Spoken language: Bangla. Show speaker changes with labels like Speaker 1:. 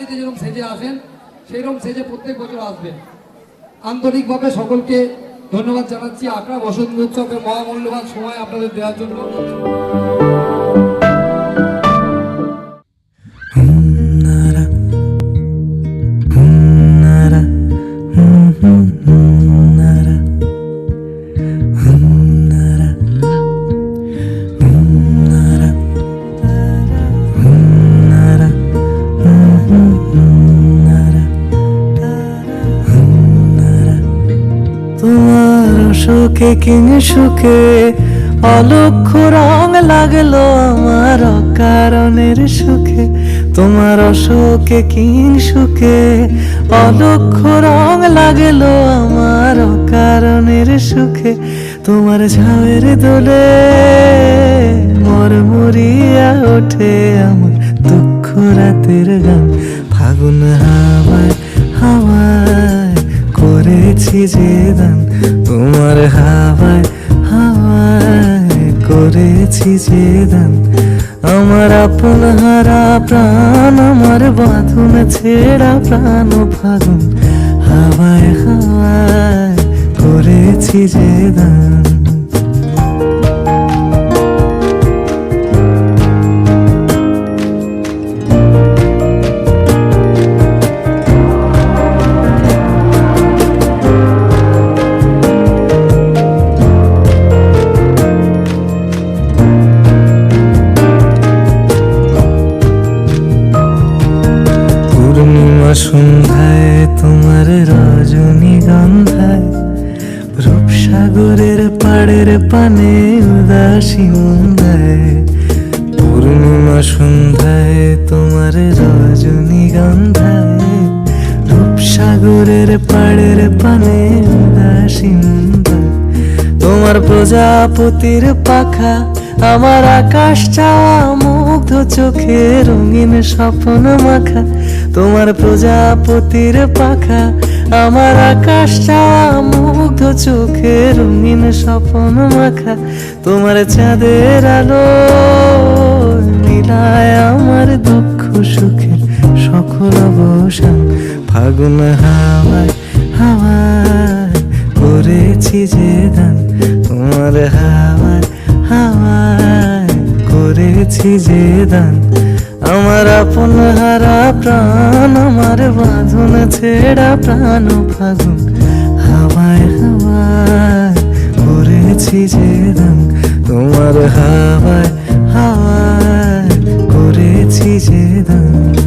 Speaker 1: বাড়িতে যেরকম সেজে আসেন সেইরকম সেজে প্রত্যেক বছর আসবেন। আন্তরিকভাবে সকলকে ধন্যবাদ জানাচ্ছি আখড়া বসন্ত উৎসবের মহামূল্যবান সময় আপনাদের দেওয়ার জন্য।
Speaker 2: সুখে কিং সুখে অলক্ষ্য রং লাগলো আমার অকারণের সুখে, তোমার অসুখে কিং সুখে অলক্ষ্য রং লাগলো আমার অকারণের সুখে। তোমার ঝাউয়ের দোলে মরমরিয়া ওঠে আমার দুঃখ রাতের গান, ফাগুন হাওয়ায় হাওয়ায় করেছি যে দান, তোমার হাওয়ায় হাওয়ায় করেছি যে দান। আমার আপন হারা প্রাণ, আমার বাঁধন ছেঁড়া প্রাণ ফাগুন হাওয়ায় হাওয়ায় করেছি যে দান। সন্ধ্যায় তোমার রজনীগন্ধায় রূপসাগরের পাড়ের পানে উদাসী মন্দায়, পূর্ণিমা সন্ধ্যায় তোমার রজনীগন্ধায় রূপসাগরের পাড়ের পানে উদাসী মন্দায়। তোমার প্রজাপতির পাখা আমার আকাশ চাওয়া মুগ্ধ চোখে রঙিন স্বপ্ন মাখা, তোমার প্রজাপতির পাখা আমার আকাশ চাওয়া মুগ্ধ চোখে রঙিন স্বপ্ন মাখা। তোমার চাঁদের আলো মিলায় আমার দুঃখ সুখের সকল অবসান, ফাগুন হাওয়ায় হাওয়ায় করেছি যে দান, তোমার হাওয়ায় হাওয়ায় করেছি যে দান। আমার আপন হারা প্রাণ, আমার বাঁধন ছেঁড়া প্রাণ ফাগুন হাওয়ায় হাওয়ায় করেছি যে দান, তোমার হাওয়ায় হাওয়ায় করেছি যে দান।